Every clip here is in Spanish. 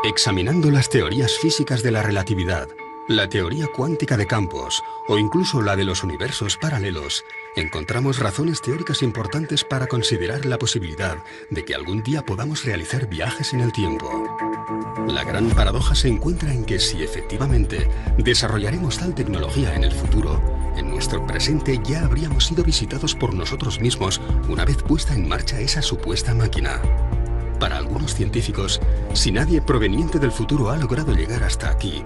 Examinando las teorías físicas de la relatividad, la teoría cuántica de campos o incluso la de los universos paralelos, encontramos razones teóricas importantes para considerar la posibilidad de que algún día podamos realizar viajes en el tiempo. La gran paradoja se encuentra en que si efectivamente desarrollaremos tal tecnología en el futuro, en nuestro presente ya habríamos sido visitados por nosotros mismos una vez puesta en marcha esa supuesta máquina. Para algunos científicos, si nadie proveniente del futuro ha logrado llegar hasta aquí,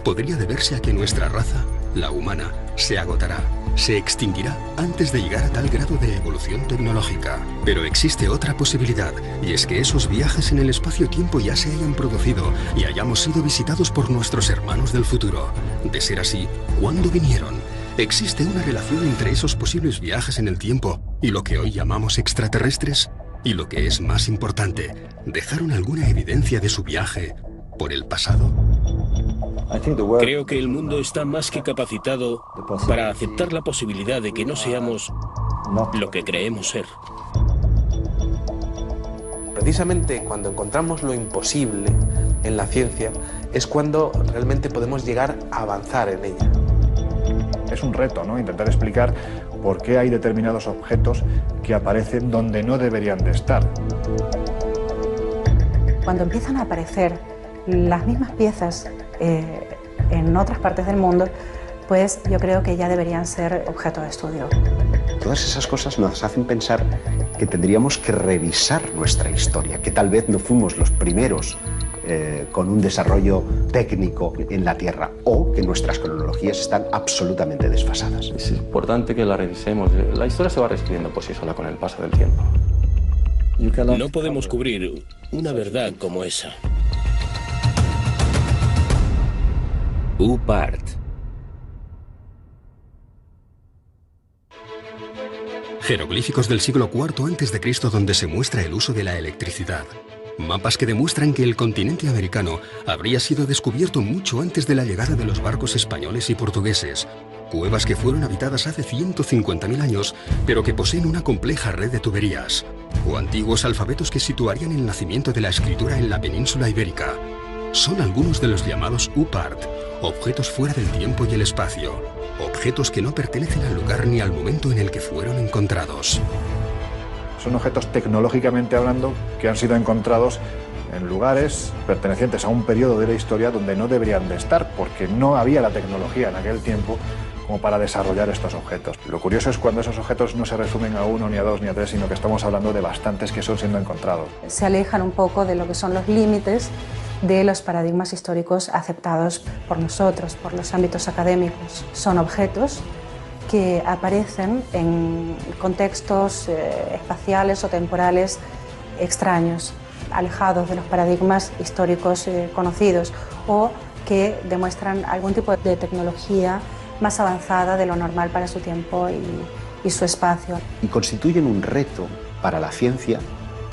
podría deberse a que nuestra raza, la humana, se agotará, se extinguirá antes de llegar a tal grado de evolución tecnológica. Pero existe otra posibilidad, y es que esos viajes en el espacio-tiempo ya se hayan producido y hayamos sido visitados por nuestros hermanos del futuro. De ser así, ¿cuándo vinieron? ¿Existe una relación entre esos posibles viajes en el tiempo y lo que hoy llamamos extraterrestres? Y lo que es más importante, ¿dejaron alguna evidencia de su viaje por el pasado? Creo que el mundo está más que capacitado para aceptar la posibilidad de que no seamos lo que creemos ser. Precisamente cuando encontramos lo imposible en la ciencia es cuando realmente podemos llegar a avanzar en ella. Es un reto, ¿no? Intentar explicar por qué hay determinados objetos que aparecen donde no deberían de estar. Cuando empiezan a aparecer las mismas piezas en otras partes del mundo, pues yo creo que ya deberían ser objeto de estudio. Todas esas cosas nos hacen pensar que tendríamos que revisar nuestra historia, que tal vez no fuimos los primeros con un desarrollo técnico en la Tierra, o que nuestras cronologías están absolutamente desfasadas. Es importante que la revisemos. La historia se va reescribiendo por sí sola con el paso del tiempo. No podemos cubrir una verdad como esa. UPART. Jeroglíficos del siglo IV a.C. donde se muestra el uso de la electricidad. Mapas que demuestran que el continente americano habría sido descubierto mucho antes de la llegada de los barcos españoles y portugueses. Cuevas que fueron habitadas hace 150.000 años, pero que poseen una compleja red de tuberías. O antiguos alfabetos que situarían el nacimiento de la escritura en la península ibérica. Son algunos de los llamados UPART, objetos fuera del tiempo y el espacio. Objetos que no pertenecen al lugar ni al momento en el que fueron encontrados. Son objetos tecnológicamente hablando que han sido encontrados en lugares pertenecientes a un periodo de la historia donde no deberían de estar, porque no había la tecnología en aquel tiempo como para desarrollar estos objetos. Lo curioso es cuando esos objetos no se resumen a uno, ni a dos, ni a tres, sino que estamos hablando de bastantes que son siendo encontrados. Se alejan un poco de lo que son los límites de los paradigmas históricos aceptados por nosotros, por los ámbitos académicos. Son objetos que aparecen en contextos espaciales o temporales extraños, alejados de los paradigmas históricos conocidos, o que demuestran algún tipo de tecnología más avanzada de lo normal para su tiempo y su espacio. Y constituyen un reto para la ciencia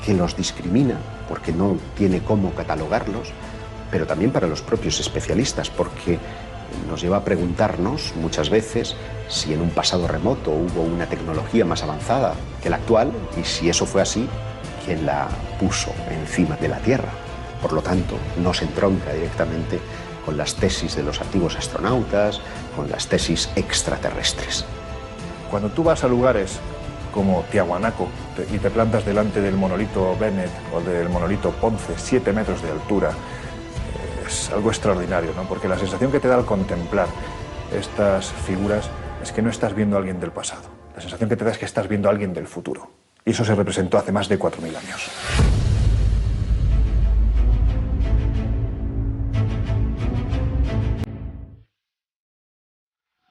que los discrimina, porque no tiene cómo catalogarlos, pero también para los propios especialistas, porque nos lleva a preguntarnos muchas veces si en un pasado remoto hubo una tecnología más avanzada que la actual, y si eso fue así, ¿quién la puso encima de la Tierra? Por lo tanto, no se entronca directamente con las tesis de los antiguos astronautas, con las tesis extraterrestres. Cuando tú vas a lugares como Tiahuanaco y te plantas delante del monolito Bennett o del monolito Ponce, 7 metros de altura, es algo extraordinario, ¿no? Porque la sensación que te da al contemplar estas figuras es que no estás viendo a alguien del pasado. La sensación que te da es que estás viendo a alguien del futuro. Y eso se representó hace más de 4.000 años.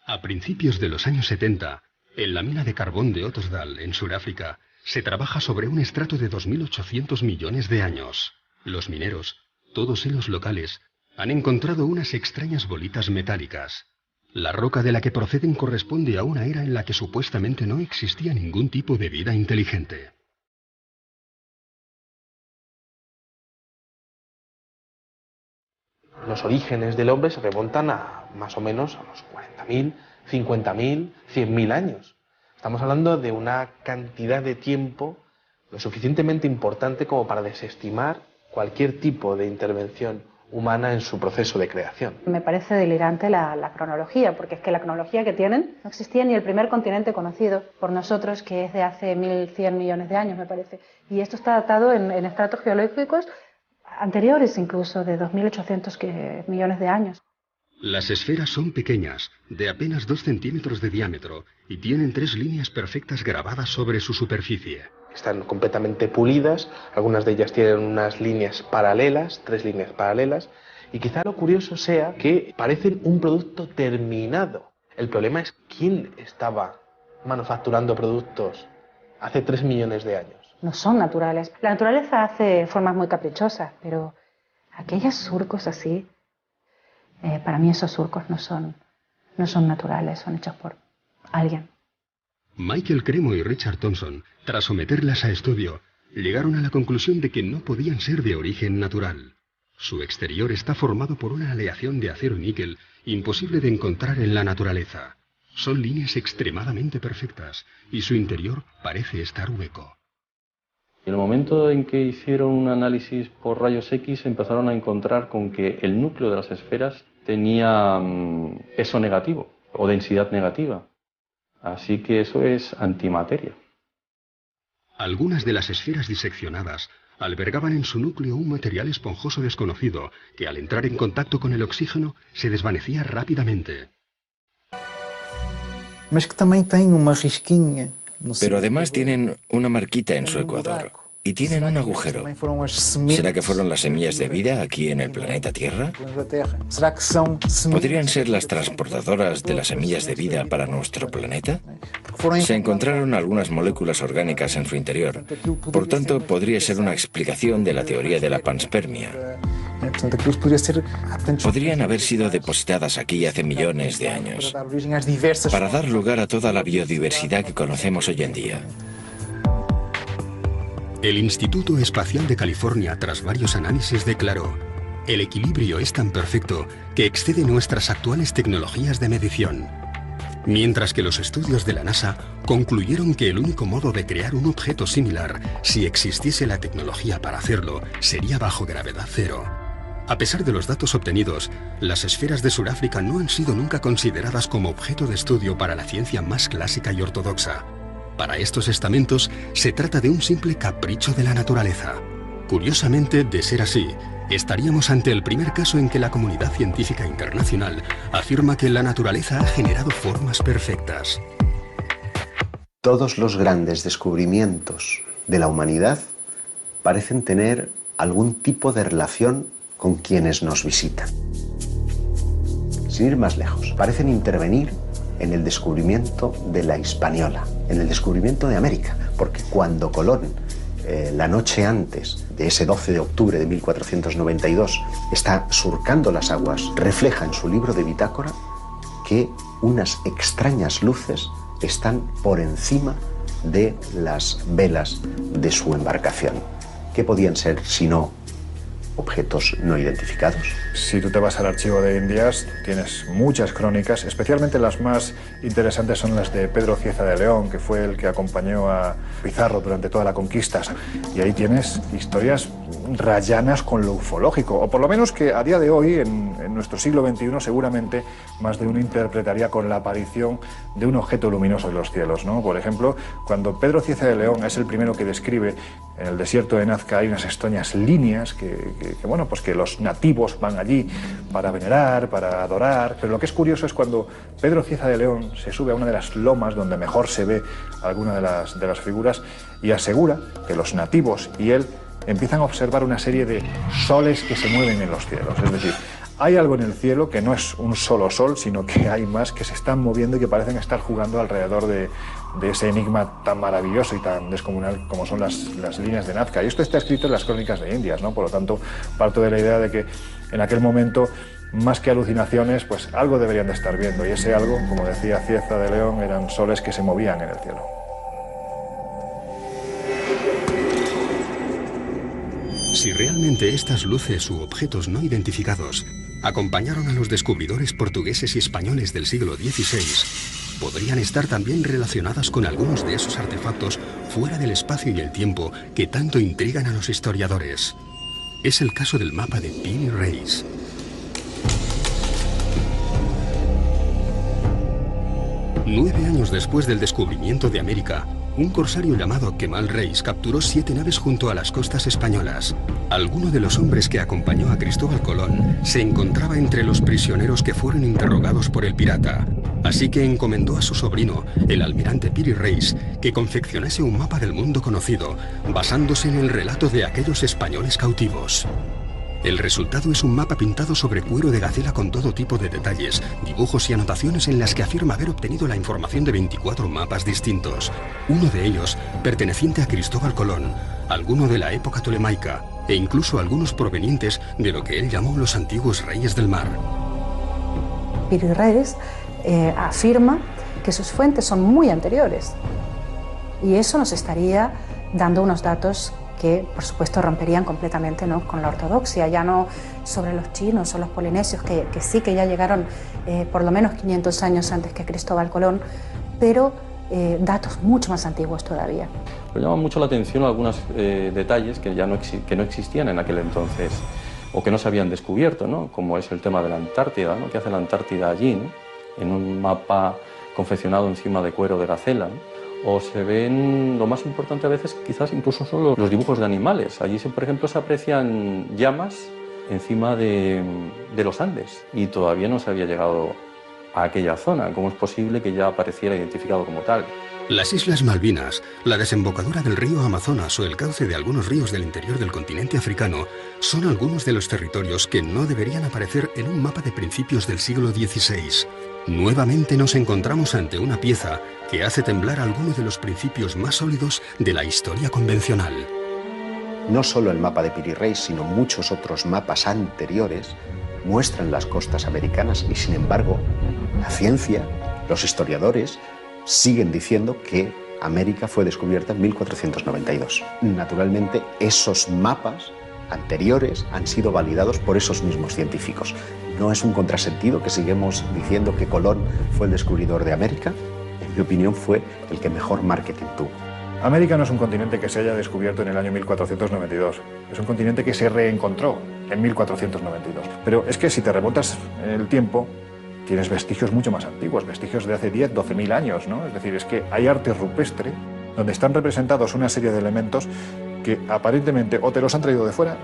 A principios de los años 70, en la mina de carbón de Ottosdal, en Sudáfrica, se trabaja sobre un estrato de 2.800 millones de años. Los mineros, todos ellos locales, han encontrado unas extrañas bolitas metálicas. La roca de la que proceden corresponde a una era en la que supuestamente no existía ningún tipo de vida inteligente. Los orígenes del hombre se remontan a más o menos a los 40.000, 50.000, 100.000 años. Estamos hablando de una cantidad de tiempo lo suficientemente importante como para desestimar cualquier tipo de intervención humana en su proceso de creación. Me parece delirante la cronología, porque es que la cronología que tienen no existía ni el primer continente conocido por nosotros, que es de hace 1.100 millones de años, me parece. Y esto está datado en estratos geológicos anteriores incluso, de 2.800 millones de años. Las esferas son pequeñas, de apenas 2 centímetros de diámetro, y tienen 3 líneas perfectas grabadas sobre su superficie. Están completamente pulidas, algunas de ellas tienen unas líneas paralelas, 3 líneas paralelas, y quizá lo curioso sea que parecen un producto terminado. El problema es quién estaba manufacturando productos hace 3 millones de años. No son naturales. La naturaleza hace formas muy caprichosas, pero aquellos surcos así, para mí esos surcos no son naturales, son hechos por alguien. Michael Cremo y Richard Thompson, tras someterlas a estudio, llegaron a la conclusión de que no podían ser de origen natural. Su exterior está formado por una aleación de acero y níquel imposible de encontrar en la naturaleza. Son líneas extremadamente perfectas y su interior parece estar hueco. En el momento en que hicieron un análisis por rayos X empezaron a encontrar con que el núcleo de las esferas tenía peso negativo o densidad negativa. Así que eso es antimateria. Algunas de las esferas diseccionadas albergaban en su núcleo un material esponjoso desconocido que al entrar en contacto con el oxígeno se desvanecía rápidamente. Pero además tienen una marquita en su ecuador y tienen un agujero. ¿Será que fueron las semillas de vida aquí en el planeta Tierra? ¿Podrían ser las transportadoras de las semillas de vida para nuestro planeta? Se encontraron algunas moléculas orgánicas en su interior. Por tanto, podría ser una explicación de la teoría de la panspermia. Podrían haber sido depositadas aquí hace millones de años para dar lugar a toda la biodiversidad que conocemos hoy en día. El Instituto Espacial de California, tras varios análisis, declaró: el equilibrio es tan perfecto que excede nuestras actuales tecnologías de medición. Mientras que los estudios de la NASA concluyeron que el único modo de crear un objeto similar, si existiese la tecnología para hacerlo, sería bajo gravedad cero. A pesar de los datos obtenidos, las esferas de Sudáfrica no han sido nunca consideradas como objeto de estudio para la ciencia más clásica y ortodoxa. Para estos estamentos, se trata de un simple capricho de la naturaleza. Curiosamente, de ser así, estaríamos ante el primer caso en que la comunidad científica internacional afirma que la naturaleza ha generado formas perfectas. Todos los grandes descubrimientos de la humanidad parecen tener algún tipo de relación con quienes nos visitan. Sin ir más lejos, parecen intervenir en el descubrimiento de la Hispaniola, en el descubrimiento de América, porque cuando Colón, la noche antes de ese 12 de octubre de 1492, está surcando las aguas, refleja en su libro de bitácora que unas extrañas luces están por encima de las velas de su embarcación. ¿Qué podían ser sino objetos no identificados? Si tú te vas al archivo de Indias, tienes muchas crónicas, especialmente las más interesantes son las de Pedro Cieza de León, que fue el que acompañó a Pizarro durante toda la conquista. Y ahí tienes historias rayanas con lo ufológico, o por lo menos que a día de hoy, en nuestro siglo XXI, seguramente más de uno interpretaría con la aparición de un objeto luminoso en los cielos, ¿no? Por ejemplo, cuando Pedro Cieza de León es el primero que describe en el desierto de Nazca hay unas extrañas líneas que los nativos van allí para venerar, para adorar, pero lo que es curioso es cuando Pedro Cieza de León se sube a una de las lomas donde mejor se ve alguna de las figuras y asegura que los nativos y él empiezan a observar una serie de soles que se mueven en los cielos, es decir, hay algo en el cielo que no es un solo sol, sino que hay más que se están moviendo y que parecen estar jugando alrededor de ese enigma tan maravilloso y tan descomunal como son las líneas de Nazca. Y esto está escrito en las crónicas de Indias, ¿no? Por lo tanto, parto de la idea de que en aquel momento, más que alucinaciones, pues algo deberían de estar viendo. Y ese algo, como decía Cieza de León, eran soles que se movían en el cielo. Si realmente estas luces u objetos no identificados acompañaron a los descubridores portugueses y españoles del siglo XVI, podrían estar también relacionadas con algunos de esos artefactos fuera del espacio y el tiempo que tanto intrigan a los historiadores. Es el caso del mapa de Piri Reis. Nueve años después del descubrimiento de América, un corsario llamado Kemal Reis capturó 7 naves junto a las costas españolas. Alguno de los hombres que acompañó a Cristóbal Colón se encontraba entre los prisioneros que fueron interrogados por el pirata. Así que encomendó a su sobrino, el almirante Piri Reis, que confeccionase un mapa del mundo conocido, basándose en el relato de aquellos españoles cautivos. El resultado es un mapa pintado sobre cuero de gacela con todo tipo de detalles, dibujos y anotaciones en las que afirma haber obtenido la información de 24 mapas distintos. Uno de ellos perteneciente a Cristóbal Colón, alguno de la época tolemaica e incluso algunos provenientes de lo que él llamó los antiguos reyes del mar. Piri Reis afirma que sus fuentes son muy anteriores y eso nos estaría dando unos datos que, por supuesto, romperían completamente, ¿no?, con la ortodoxia, ya no sobre los chinos o los polinesios, que sí que ya llegaron por lo menos 500 años antes que Cristóbal Colón, pero datos mucho más antiguos todavía. Me llama mucho la atención algunos detalles que ya no existían en aquel entonces, o que no se habían descubierto, ¿no?, como es el tema de la Antártida, ¿no?, que hace la Antártida allí, ¿no?, en un mapa confeccionado encima de cuero de gacela, ¿no? O se ven, lo más importante a veces quizás incluso son los dibujos de animales. Allí, por ejemplo, se aprecian llamas encima de los Andes y todavía no se había llegado a aquella zona. ¿Cómo es posible que ya apareciera identificado como tal? Las Islas Malvinas, la desembocadura del río Amazonas o el cauce de algunos ríos del interior del continente africano son algunos de los territorios que no deberían aparecer en un mapa de principios del siglo XVI. Nuevamente nos encontramos ante una pieza que hace temblar algunos de los principios más sólidos de la historia convencional. No solo el mapa de Piri Reis, sino muchos otros mapas anteriores muestran las costas americanas y, sin embargo, la ciencia, los historiadores, siguen diciendo que América fue descubierta en 1492. Naturalmente, esos mapas anteriores han sido validados por esos mismos científicos. No es un contrasentido que sigamos diciendo que Colón fue el descubridor de América. En mi opinión, fue el que mejor marketing tuvo. América no es un continente que se haya descubierto en el año 1492. Es un continente que se reencontró en 1492. Pero es que si te remontas en el tiempo, tienes vestigios mucho más antiguos, vestigios de hace 10, 12.000 años, ¿no? Es decir, es que hay arte rupestre donde están representados una serie de elementos que aparentemente o te los han traído de fuera,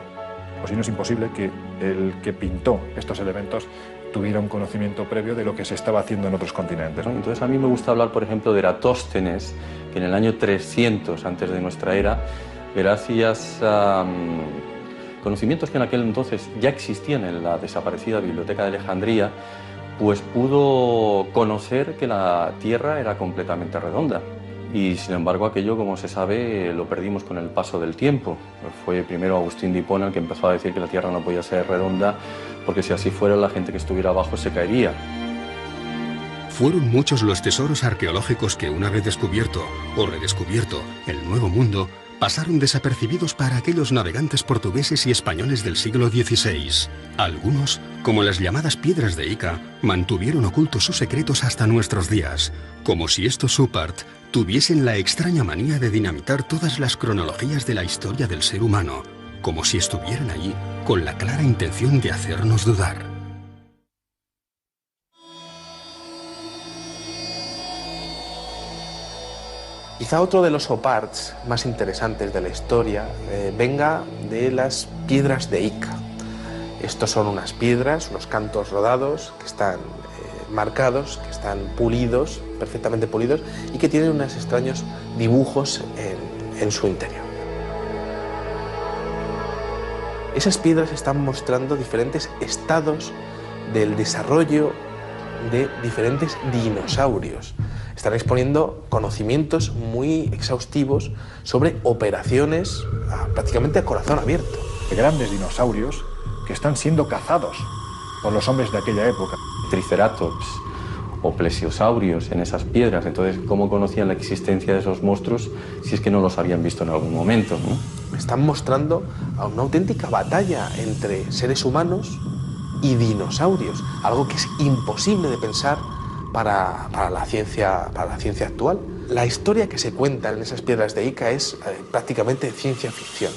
o si no es imposible que el que pintó estos elementos tuviera un conocimiento previo de lo que se estaba haciendo en otros continentes, ¿no? Entonces a mí me gusta hablar, por ejemplo, de Eratóstenes, que en el año 300 antes de nuestra era, gracias a conocimientos que en aquel entonces ya existían en la desaparecida Biblioteca de Alejandría, pues pudo conocer que la Tierra era completamente redonda. Y sin embargo aquello, como se sabe, lo perdimos con el paso del tiempo. Fue primero Agustín de Hipona el que empezó a decir que la Tierra no podía ser redonda, porque si así fuera la gente que estuviera abajo se caería. Fueron muchos los tesoros arqueológicos que, una vez descubierto o redescubierto el Nuevo Mundo, pasaron desapercibidos para aquellos navegantes portugueses y españoles del siglo XVI. Algunos, como las llamadas piedras de Ica, mantuvieron ocultos sus secretos hasta nuestros días, como si estos Supart tuviesen la extraña manía de dinamitar todas las cronologías de la historia del ser humano, como si estuvieran allí con la clara intención de hacernos dudar. Quizá otro de los oparts más interesantes de la historia venga de las piedras de Ica. Estos son unas piedras, unos cantos rodados que están marcados, que están pulidos, perfectamente pulidos, y que tienen unos extraños dibujos en su interior. Esas piedras están mostrando diferentes estados del desarrollo de diferentes dinosaurios. Están exponiendo conocimientos muy exhaustivos sobre operaciones prácticamente a corazón abierto. De grandes dinosaurios que están siendo cazados por los hombres de aquella época. Triceratops o plesiosaurios en esas piedras. Entonces, ¿cómo conocían la existencia de esos monstruos si es que no los habían visto en algún momento, ¿no? Están mostrando a una auténtica batalla entre seres humanos y dinosaurios, algo que es imposible de pensar para la ciencia actual. La historia que se cuenta en esas piedras de Ica es prácticamente ciencia ficción.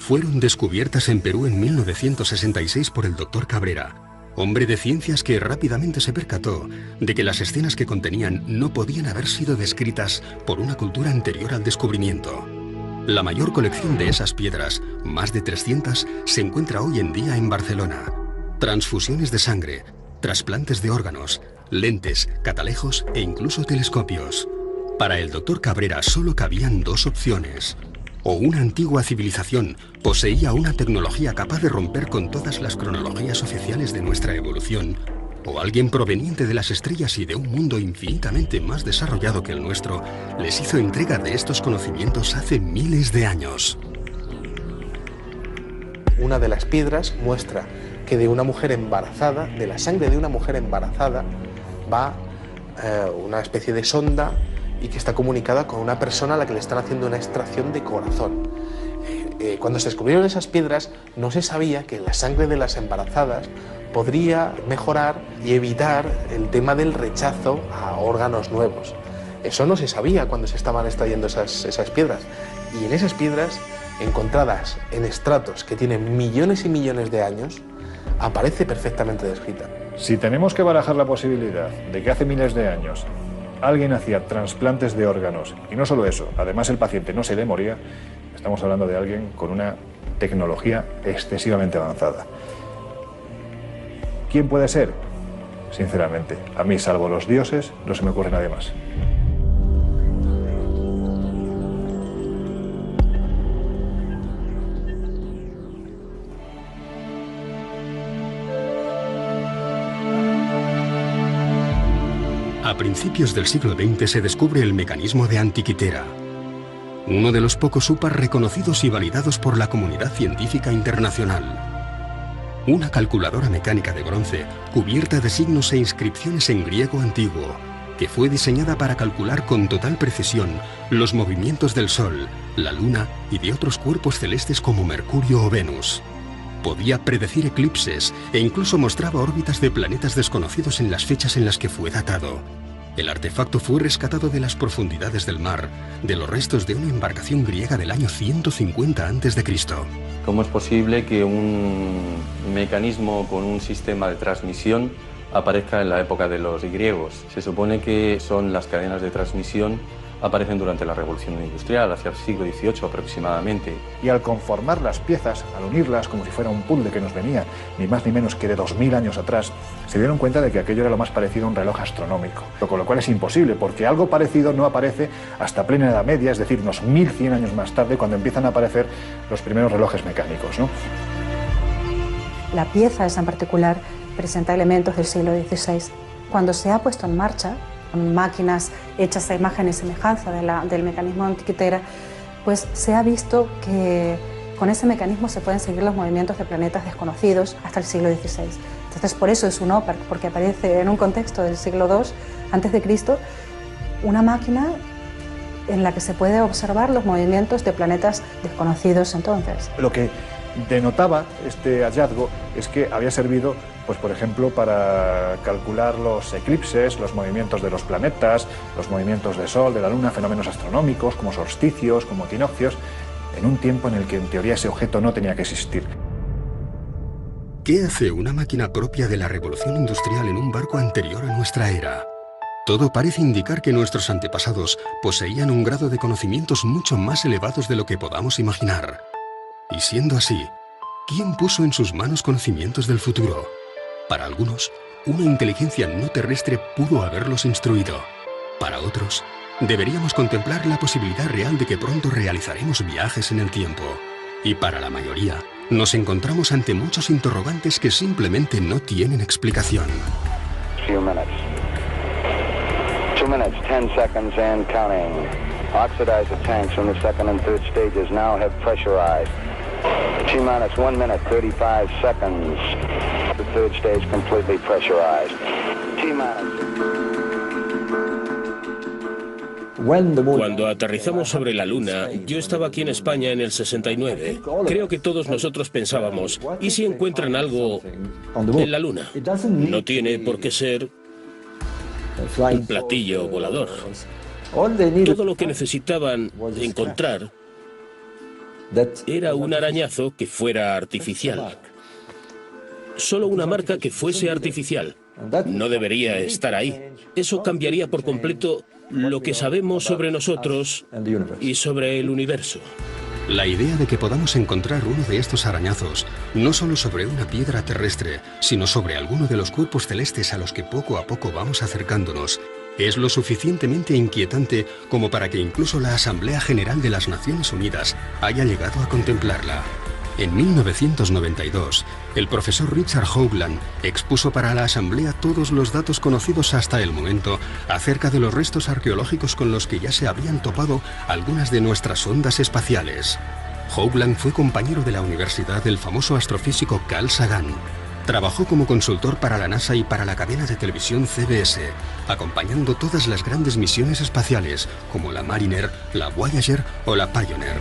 fueron descubiertas en Perú en 1966 por el Dr. Cabrera, hombre de ciencias que rápidamente se percató de que las escenas que contenían no podían haber sido descritas por una cultura anterior al descubrimiento. La mayor colección de esas piedras, más de 300, se encuentra hoy en día en Barcelona. Transfusiones de sangre, trasplantes de órganos, lentes, catalejos e incluso telescopios. Para el Dr. Cabrera solo cabían dos opciones. O una antigua civilización poseía una tecnología capaz de romper con todas las cronologías oficiales de nuestra evolución, o alguien proveniente de las estrellas y de un mundo infinitamente más desarrollado que el nuestro les hizo entrega de estos conocimientos hace miles de años. Una de las piedras muestra que de una mujer embarazada, de la sangre de una mujer embarazada, va una especie de sonda y que está comunicada con una persona a la que le están haciendo una extracción de corazón. Cuando se descubrieron esas piedras, no se sabía que la sangre de las embarazadas podría mejorar y evitar el tema del rechazo a órganos nuevos. Eso no se sabía cuando se estaban extrayendo esas piedras. Y en esas piedras, encontradas en estratos que tienen millones y millones de años, aparece perfectamente descrita. Si tenemos que barajar la posibilidad de que hace miles de años alguien hacía trasplantes de órganos, y no solo eso, además el paciente no se le moría, estamos hablando de alguien con una tecnología excesivamente avanzada. ¿Quién puede ser? Sinceramente, a mí, salvo los dioses, no se me ocurre nadie más. A principios del siglo XX se descubre el mecanismo de Antikythera, uno de los pocos UPAs reconocidos y validados por la comunidad científica internacional. Una calculadora mecánica de bronce cubierta de signos e inscripciones en griego antiguo, que fue diseñada para calcular con total precisión los movimientos del Sol, la Luna y de otros cuerpos celestes como Mercurio o Venus. Podía predecir eclipses e incluso mostraba órbitas de planetas desconocidos en las fechas en las que fue datado. El artefacto fue rescatado de las profundidades del mar, de los restos de una embarcación griega del año 150 a.C. ¿Cómo es posible que un mecanismo con un sistema de transmisión aparezca en la época de los griegos? Se supone que son las cadenas de transmisión aparecen durante la Revolución Industrial, hacia el siglo XVIII aproximadamente. Y al conformar las piezas, al unirlas como si fuera un puzzle que nos venía ni más ni menos que de 2000 años atrás, se dieron cuenta de que aquello era lo más parecido a un reloj astronómico. Con lo cual es imposible, porque algo parecido no aparece hasta plena Edad Media, es decir, unos 1100 años más tarde, cuando empiezan a aparecer los primeros relojes mecánicos, ¿no? La pieza esa en particular presenta elementos del siglo XVI. Cuando se ha puesto en marcha, con máquinas hechas a imagen y semejanza del mecanismo de Antikythera, pues se ha visto que con ese mecanismo se pueden seguir los movimientos de planetas desconocidos hasta el siglo XVI. Entonces, por eso es un OPAR, porque aparece en un contexto del siglo II a.C. una máquina en la que se puede observar los movimientos de planetas desconocidos entonces. Lo que denotaba este hallazgo es que había servido, pues por ejemplo, para calcular los eclipses, los movimientos de los planetas, los movimientos del Sol, de la Luna, fenómenos astronómicos como solsticios, como equinoccios, en un tiempo en el que en teoría ese objeto no tenía que existir. ¿Qué hace una máquina propia de la revolución industrial en un barco anterior a nuestra era? Todo parece indicar que nuestros antepasados poseían un grado de conocimientos mucho más elevados de lo que podamos imaginar. Y siendo así, ¿quién puso en sus manos conocimientos del futuro? Para algunos, una inteligencia no terrestre pudo haberlos instruido. Para otros, deberíamos contemplar la posibilidad real de que pronto realizaremos viajes en el tiempo. Y para la mayoría, nos encontramos ante muchos interrogantes que simplemente no tienen explicación. 2 minutes, 10 seconds and counting. Oxidizer tanks in the second and third stages now have pressurized. T-minus 1 minute, 35 seconds. The third stage completely pressurized. Cuando aterrizamos sobre la Luna, yo estaba aquí en España en el 69. Creo que todos nosotros pensábamos, ¿y si encuentran algo en la Luna? No tiene por qué ser un platillo volador. Todo lo que necesitaban encontrar Era un arañazo que fuera artificial. Solo una marca que fuese artificial. No debería estar ahí. Eso cambiaría por completo lo que sabemos sobre nosotros y sobre el universo. La idea de que podamos encontrar uno de estos arañazos, no solo sobre una piedra terrestre, sino sobre alguno de los cuerpos celestes a los que poco a poco vamos acercándonos, es lo suficientemente inquietante como para que incluso la Asamblea General de las Naciones Unidas haya llegado a contemplarla. En 1992, el profesor Richard Hoagland expuso para la Asamblea todos los datos conocidos hasta el momento acerca de los restos arqueológicos con los que ya se habían topado algunas de nuestras sondas espaciales. Hoagland fue compañero de la universidad del famoso astrofísico Carl Sagan. Trabajó como consultor para la NASA y para la cadena de televisión CBS, acompañando todas las grandes misiones espaciales, como la Mariner, la Voyager o la Pioneer.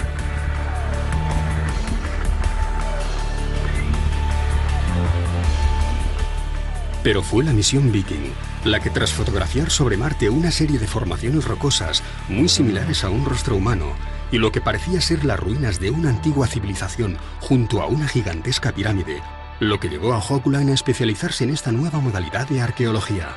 Pero fue la misión Viking la que, tras fotografiar sobre Marte una serie de formaciones rocosas muy similares a un rostro humano y lo que parecía ser las ruinas de una antigua civilización junto a una gigantesca pirámide, lo que llevó a Hoagland a especializarse en esta nueva modalidad de arqueología.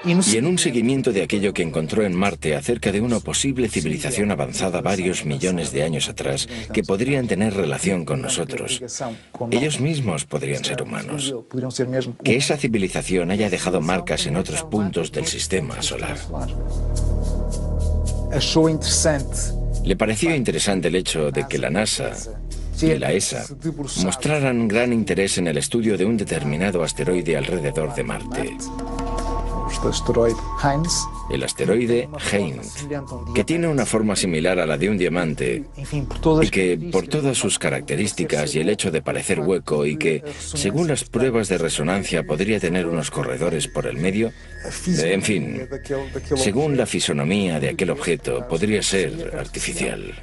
Y en un seguimiento de aquello que encontró en Marte acerca de una posible civilización avanzada varios millones de años atrás que podrían tener relación con nosotros. Ellos mismos podrían ser humanos. Que esa civilización haya dejado marcas en otros puntos del sistema solar. Le pareció interesante el hecho de que la NASA y la ESA mostraran gran interés en el estudio de un determinado asteroide alrededor de Marte. El asteroide Heinz, que tiene una forma similar a la de un diamante y que, por todas sus características y el hecho de parecer hueco y que, según las pruebas de resonancia, podría tener unos corredores por el medio, en fin, según la fisonomía de aquel objeto, podría ser artificial.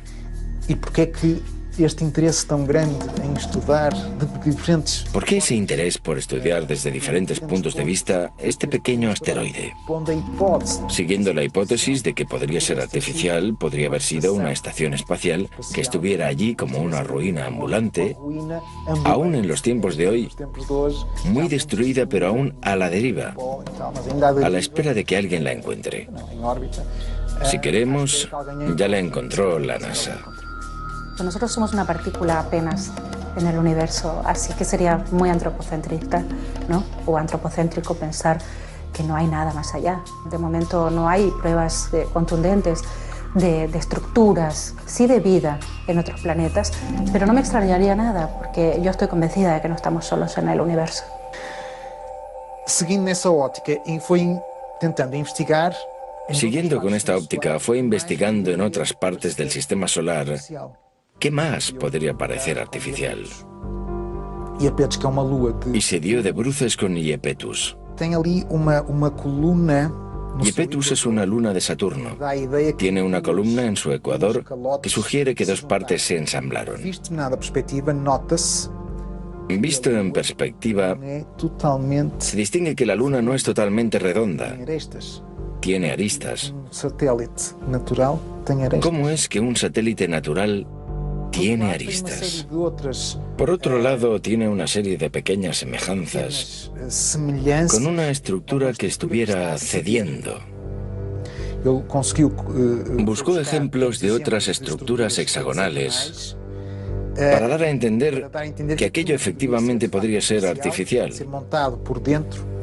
este interés tan grande en estudiar de diferentes... ¿Por qué ese interés por estudiar desde diferentes puntos de vista este pequeño asteroide? Siguiendo la hipótesis de que podría ser artificial, podría haber sido una estación espacial que estuviera allí como una ruina ambulante, aún en los tiempos de hoy, muy destruida pero aún a la deriva, a la espera de que alguien la encuentre. Si queremos, ya la encontró la NASA. Nosotros somos una partícula apenas en el universo, así que sería muy antropocentrista, ¿no? O antropocéntrico pensar que no hay nada más allá. De momento no hay pruebas contundentes de estructuras, sí de vida en otros planetas, pero no me extrañaría nada porque yo estoy convencida de que no estamos solos en el universo. Siguiendo esa óptica y fue intentando investigar. Siguiendo con esta óptica, fue investigando en otras partes del sistema solar qué más podría parecer artificial. Y se dio de bruces con Iapetus. Iapetus es una luna de Saturno. Tiene una columna en su ecuador que sugiere que dos partes se ensamblaron. Visto en perspectiva, se distingue que la luna no es totalmente redonda. Tiene aristas. ¿Cómo es que un satélite natural tiene aristas? Por otro lado, tiene una serie de pequeñas semejanzas con una estructura que estuviera cediendo. Buscó ejemplos de otras estructuras hexagonales para dar a entender que aquello efectivamente podría ser artificial,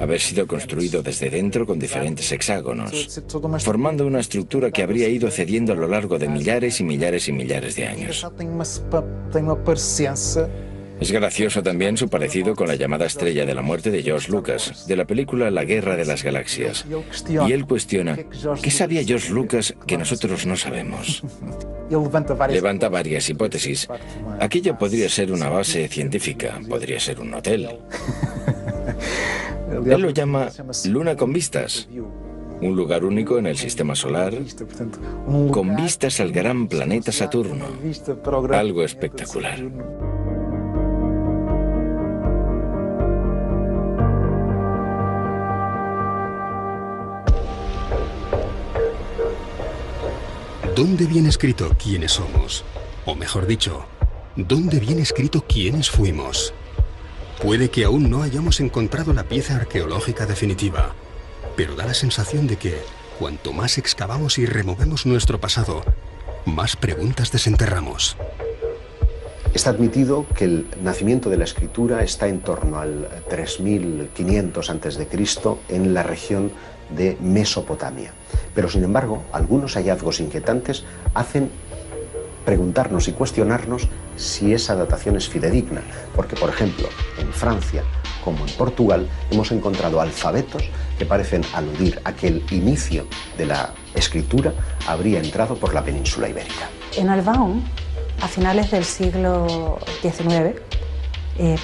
haber sido construido desde dentro con diferentes hexágonos, formando una estructura que habría ido cediendo a lo largo de millares y millares y millares de años. Es gracioso también su parecido con la llamada Estrella de la Muerte de George Lucas, de la película La Guerra de las Galaxias. Y él cuestiona, ¿qué sabía George Lucas que nosotros no sabemos? Levanta varias hipótesis. Aquello podría ser una base científica, podría ser un hotel. Él lo llama Luna con vistas. Un lugar único en el sistema solar, con vistas al gran planeta Saturno. Algo espectacular. ¿Dónde viene escrito quiénes somos? O mejor dicho, ¿dónde viene escrito quiénes fuimos? Puede que aún no hayamos encontrado la pieza arqueológica definitiva, pero da la sensación de que, cuanto más excavamos y removemos nuestro pasado, más preguntas desenterramos. Está admitido que el nacimiento de la escritura está en torno al 3500 a.C. en la región de Mesopotamia. Pero, sin embargo, algunos hallazgos inquietantes hacen preguntarnos y cuestionarnos si esa datación es fidedigna, porque, por ejemplo, en Francia como en Portugal hemos encontrado alfabetos que parecen aludir a que el inicio de la escritura habría entrado por la península ibérica. En Albaón, a finales del siglo XIX,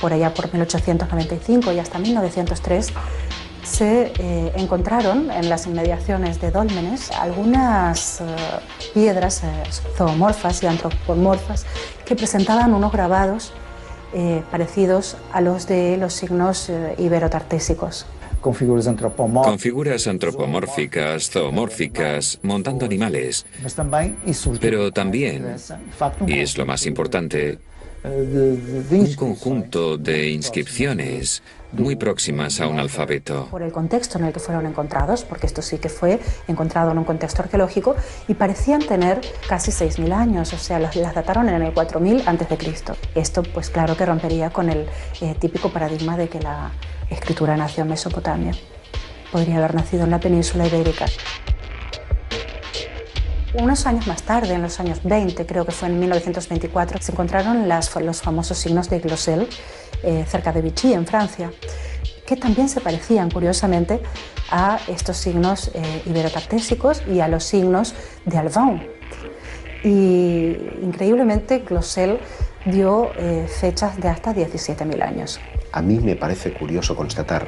por allá por 1895 y hasta 1903, se encontraron en las inmediaciones de Dólmenes algunas piedras zoomorfas y antropomorfas que presentaban unos grabados parecidos a los de los signos iberotartésicos. Con figuras antropomórficas, zoomórficas, montando animales. Pero también, y es lo más importante, un conjunto de inscripciones muy próximas a un alfabeto. Por el contexto en el que fueron encontrados, porque esto sí que fue encontrado en un contexto arqueológico, y parecían tener casi 6.000 años, o sea, las dataron en el 4000 a.C. Esto, pues claro que rompería con el típico paradigma de que la escritura nació en Mesopotamia. Podría haber nacido en la península ibérica. Unos años más tarde, en los años 20, creo que fue en 1924, se encontraron los famosos signos de Glosel cerca de Vichy, en Francia, que también se parecían, curiosamente, a estos signos iberotartésicos y a los signos de Albaón. Y, increíblemente, Glosel dio fechas de hasta 17.000 años. A mí me parece curioso constatar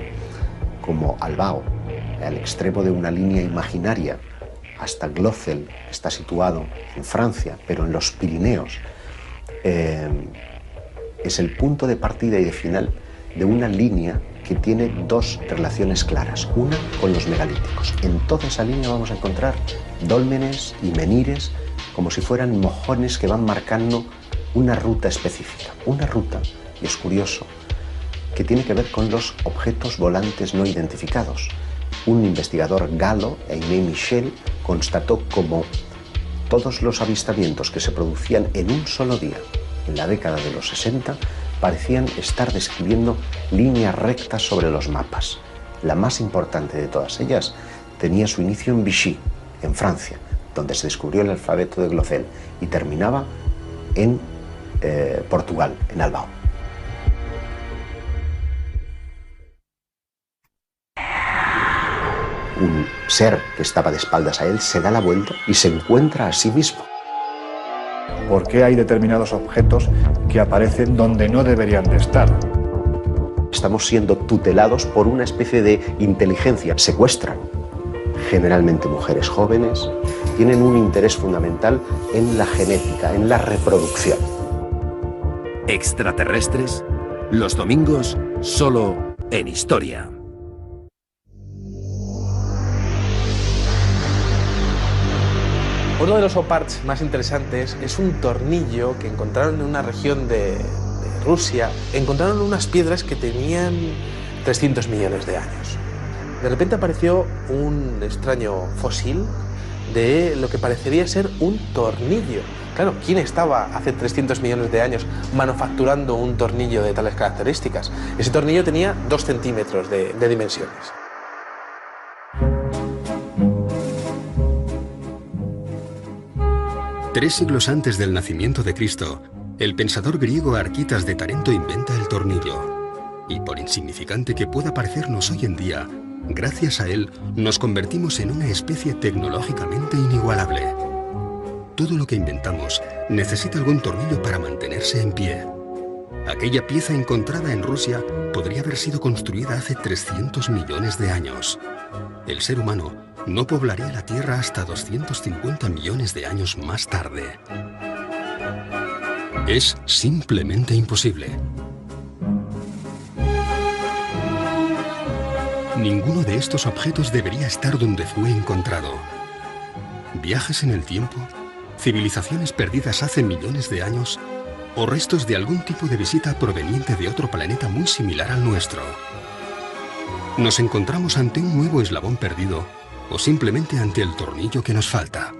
cómo Albaón, al extremo de una línea imaginaria, hasta Glosel, está situado en Francia, pero en los Pirineos, es el punto de partida y de final de una línea que tiene dos relaciones claras. Una con los megalíticos. En toda esa línea vamos a encontrar dólmenes y menires como si fueran mojones que van marcando una ruta específica. Una ruta, y es curioso, que tiene que ver con los objetos volantes no identificados. Un investigador galo, Aimé Michel, constató cómo todos los avistamientos que se producían en un solo día, en la década de los 60, parecían estar describiendo líneas rectas sobre los mapas. La más importante de todas ellas tenía su inicio en Vichy, en Francia, donde se descubrió el alfabeto de Glosel, y terminaba en Portugal, en Albaón. Un ser que estaba de espaldas a él se da la vuelta y se encuentra a sí mismo. ¿Por qué hay determinados objetos que aparecen donde no deberían de estar? Estamos siendo tutelados por una especie de inteligencia. Secuestran generalmente mujeres jóvenes, tienen un interés fundamental en la genética, en la reproducción. Extraterrestres, los domingos, solo en Historia. Uno de los oparts más interesantes es un tornillo que encontraron en una región de Rusia. Encontraron unas piedras que tenían 300 millones de años. De repente apareció un extraño fósil de lo que parecería ser un tornillo. Claro, ¿quién estaba hace 300 millones de años manufacturando un tornillo de tales características? Ese tornillo tenía 2 centímetros de dimensiones. Tres siglos antes del nacimiento de Cristo, el pensador griego Arquitas de Tarento inventa el tornillo. Y por insignificante que pueda parecernos hoy en día, gracias a él nos convertimos en una especie tecnológicamente inigualable. Todo lo que inventamos necesita algún tornillo para mantenerse en pie. Aquella pieza encontrada en Rusia podría haber sido construida hace 300 millones de años. El ser humano no poblaría la Tierra hasta 250 millones de años más tarde. Es simplemente imposible. Ninguno de estos objetos debería estar donde fue encontrado. Viajes en el tiempo, civilizaciones perdidas hace millones de años o restos de algún tipo de visita proveniente de otro planeta muy similar al nuestro. ¿Nos encontramos ante un nuevo eslabón perdido o simplemente ante el tornillo que nos falta?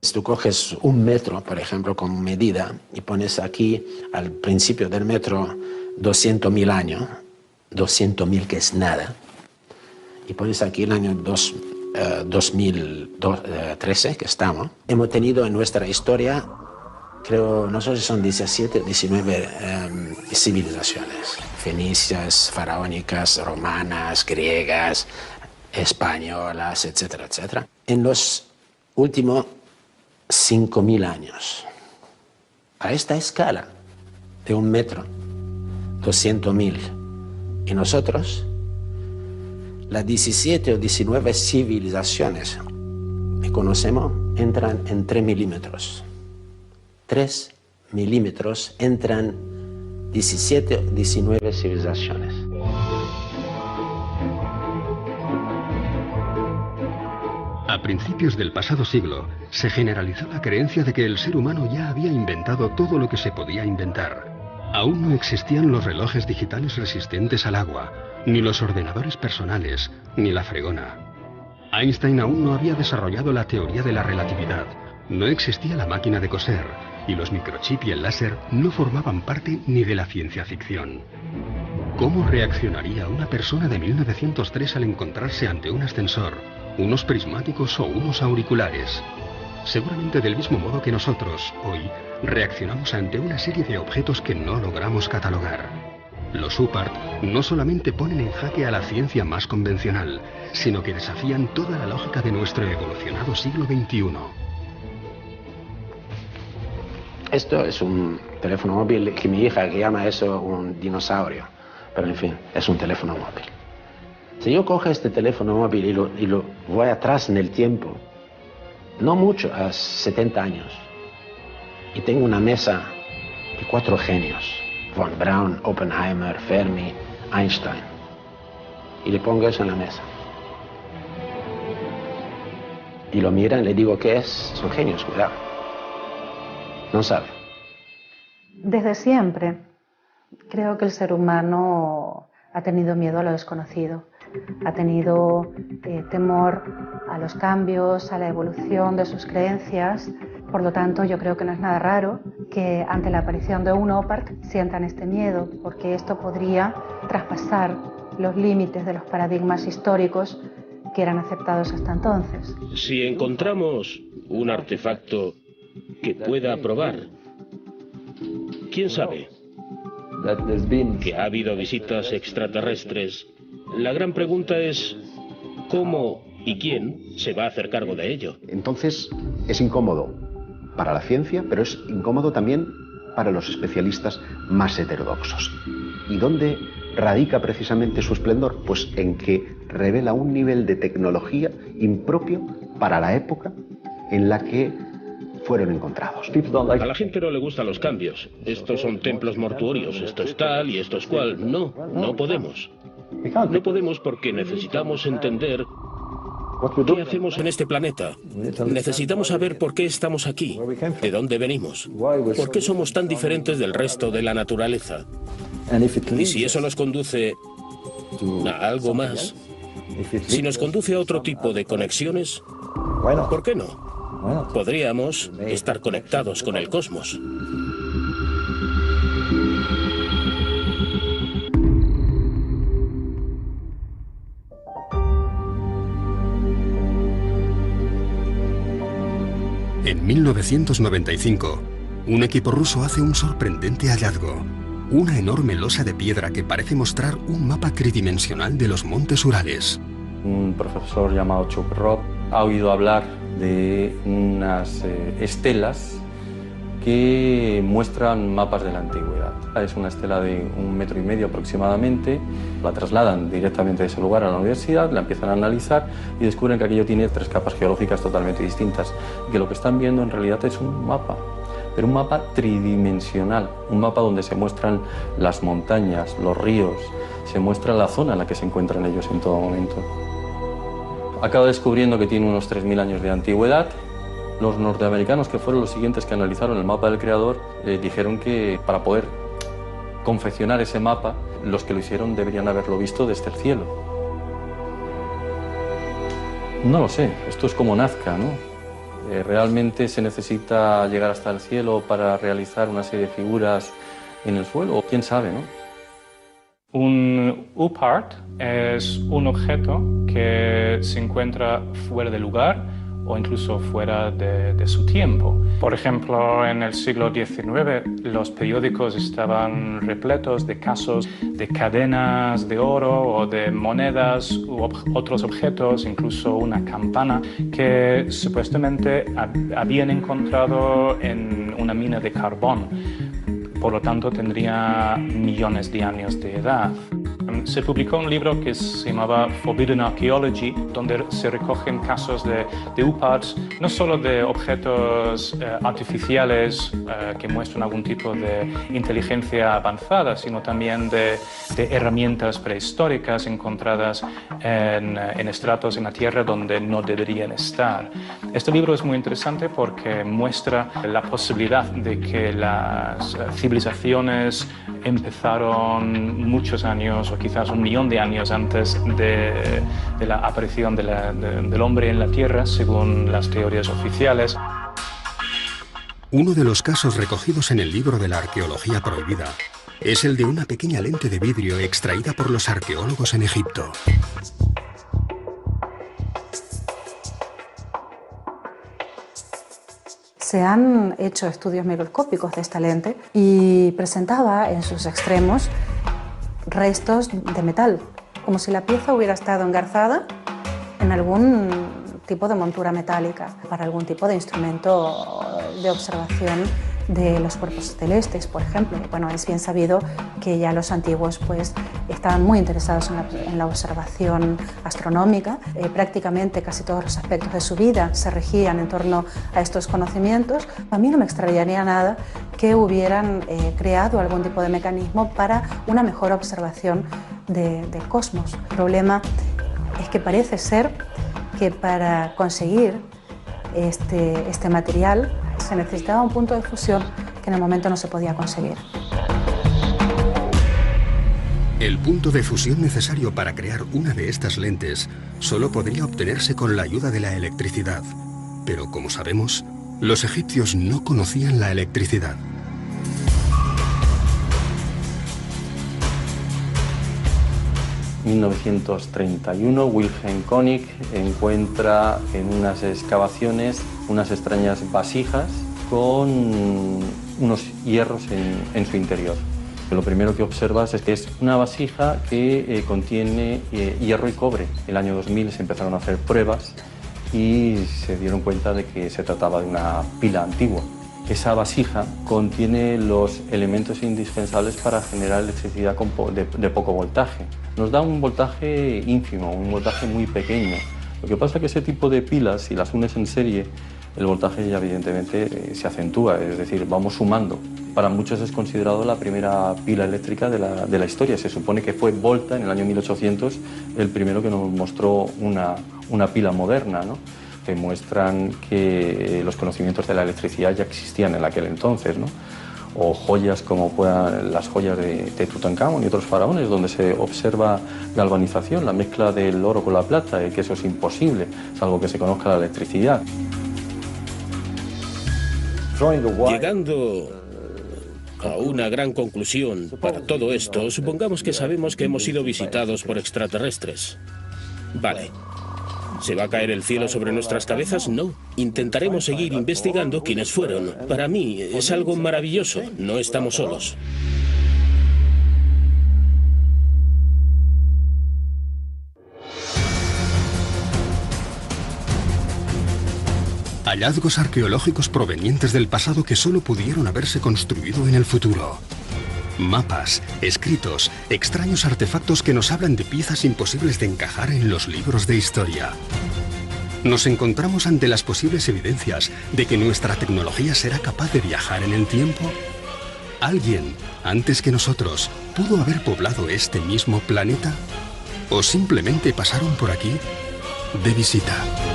Si tú coges un metro, por ejemplo, como medida, y pones aquí al principio del metro 200.000 años, 200.000 que es nada, y pones aquí el año 2013 que estamos, hemos tenido en nuestra historia, creo, no sé si son 17 o 19 civilizaciones, fenicias, faraónicas, romanas, griegas, españolas, etcétera, etcétera. En los últimos 5.000 años, a esta escala de un metro, 200.000, y nosotros, las 17 o 19 civilizaciones que conocemos entran en 3 milímetros. 3 milímetros entran 17 o 19 civilizaciones. A principios del pasado siglo, se generalizó la creencia de que el ser humano ya había inventado todo lo que se podía inventar. Aún no existían los relojes digitales resistentes al agua, ni los ordenadores personales, ni la fregona. Einstein aún no había desarrollado la teoría de la relatividad, no existía la máquina de coser, y los microchips y el láser no formaban parte ni de la ciencia ficción. ¿Cómo reaccionaría una persona de 1903 al encontrarse ante un ascensor, unos prismáticos o unos auriculares? Seguramente del mismo modo que nosotros, hoy, reaccionamos ante una serie de objetos que no logramos catalogar. Los UPART no solamente ponen en jaque a la ciencia más convencional, sino que desafían toda la lógica de nuestro evolucionado siglo XXI. Esto es un teléfono móvil que mi hija que llama eso un dinosaurio, pero en fin, es un teléfono móvil. Si yo cojo este teléfono móvil y lo voy atrás en el tiempo, no mucho, a 70 años, y tengo una mesa de 4 genios, Von Braun, Oppenheimer, Fermi, Einstein, y le pongo eso en la mesa. Y lo miran y le digo, ¿qué es? Son genios, cuidado. No sabe. Desde siempre creo que el ser humano ha tenido miedo a lo desconocido, ha tenido temor a los cambios, a la evolución de sus creencias. Por lo tanto, yo creo que no es nada raro que ante la aparición de un OPART sientan este miedo, porque esto podría traspasar los límites de los paradigmas históricos que eran aceptados hasta entonces. Si encontramos un artefacto que pueda probar, ¿quién sabe? Que ha habido visitas extraterrestres. La gran pregunta es ¿cómo y quién se va a hacer cargo de ello? Entonces es incómodo para la ciencia, pero es incómodo también para los especialistas más heterodoxos. ¿Y dónde radica precisamente su esplendor? Pues en que revela un nivel de tecnología impropio para la época en la que fueron encontrados. A la gente no le gustan los cambios. Estos son templos mortuorios, esto es tal y esto es cual. No, no podemos. No podemos porque necesitamos entender qué hacemos en este planeta. Necesitamos saber por qué estamos aquí, de dónde venimos, por qué somos tan diferentes del resto de la naturaleza. Y si eso nos conduce a algo más, si nos conduce a otro tipo de conexiones, ¿por qué no? Podríamos estar conectados con el cosmos. En 1995, un equipo ruso hace un sorprendente hallazgo. Una enorme losa de piedra que parece mostrar un mapa tridimensional de los montes Urales. Un profesor llamado Chukrov ha oído hablar de unas estelas que muestran mapas de la antigüedad. Es una estela de 1,5 metros aproximadamente. La trasladan directamente de ese lugar a la universidad, la empiezan a analizar y descubren que aquello tiene 3 capas geológicas totalmente distintas. Que lo que están viendo en realidad es un mapa, pero un mapa tridimensional, un mapa donde se muestran las montañas, los ríos, se muestra la zona en la que se encuentran ellos en todo momento. Acaba descubriendo que tiene unos 3.000 años de antigüedad. Los norteamericanos, que fueron los siguientes que analizaron el mapa del creador, dijeron que para poder confeccionar ese mapa, los que lo hicieron deberían haberlo visto desde el cielo. No lo sé, esto es como Nazca, ¿no? ¿Realmente se necesita llegar hasta el cielo para realizar una serie de figuras en el suelo? ¿Quién sabe, no? Un UPART es un objeto que se encuentra fuera de lugar o incluso fuera de su tiempo. Por ejemplo, en el siglo XIX los periódicos estaban repletos de casos de cadenas de oro o de monedas u otros objetos, incluso una campana que supuestamente habían encontrado en una mina de carbón. Por lo tanto, tendría millones de años de edad. Se publicó un libro que se llamaba Forbidden Archaeology, donde se recogen casos de UPARTs, no solo de objetos artificiales que muestran algún tipo de inteligencia avanzada, sino también de herramientas prehistóricas encontradas en estratos en la Tierra donde no deberían estar. Este libro es muy interesante porque muestra la posibilidad de que las civilizaciones empezaron muchos años o quizás 1 millón de años antes de la aparición del hombre en la Tierra, según las teorías oficiales. Uno de los casos recogidos en el libro de la arqueología prohibida es el de una pequeña lente de vidrio extraída por los arqueólogos en Egipto. Se han hecho estudios microscópicos de esta lente y presentaba en sus extremos restos de metal, como si la pieza hubiera estado engarzada en algún tipo de montura metálica, para algún tipo de instrumento de observación de los cuerpos celestes, por ejemplo. Bueno, es bien sabido que ya los antiguos pues, estaban muy interesados en la observación astronómica. Prácticamente casi todos los aspectos de su vida se regían en torno a estos conocimientos. A mí no me extrañaría nada que hubieran creado algún tipo de mecanismo para una mejor observación del cosmos. El problema es que parece ser que para conseguir este material se necesitaba un punto de fusión que en el momento no se podía conseguir. El punto de fusión necesario para crear una de estas lentes solo podría obtenerse con la ayuda de la electricidad. Pero como sabemos, los egipcios no conocían la electricidad. En 1931, Wilhelm König encuentra en unas excavaciones unas extrañas vasijas con unos hierros en su interior. Lo primero que observas es que es una vasija que contiene hierro y cobre. En el año 2000 se empezaron a hacer pruebas y se dieron cuenta de que se trataba de una pila antigua. Esa vasija contiene los elementos indispensables para generar electricidad de poco voltaje. Nos da un voltaje ínfimo, un voltaje muy pequeño. Lo que pasa es que ese tipo de pilas, si las unes en serie, el voltaje ya evidentemente se acentúa, es decir, vamos sumando. Para muchos es considerado la primera pila eléctrica de la historia. Se supone que fue Volta, en el año 1800, el primero que nos mostró una pila moderna, ¿no? Que muestran que los conocimientos de la electricidad ya existían en aquel entonces, ¿no? O joyas como puedan las joyas de Tutankamón y otros faraones, donde se observa galvanización, la mezcla del oro con la plata, y que eso es imposible, salvo que se conozca la electricidad. Llegando a una gran conclusión para todo esto, supongamos que sabemos que hemos sido visitados por extraterrestres. Vale. ¿Se va a caer el cielo sobre nuestras cabezas? No. Intentaremos seguir investigando quiénes fueron. Para mí es algo maravilloso. No estamos solos. Hallazgos arqueológicos provenientes del pasado que solo pudieron haberse construido en el futuro. Mapas, escritos, extraños artefactos que nos hablan de piezas imposibles de encajar en los libros de historia. Nos encontramos ante las posibles evidencias de que nuestra tecnología será capaz de viajar en el tiempo. ¿Alguien, antes que nosotros, pudo haber poblado este mismo planeta? ¿O simplemente pasaron por aquí de visita.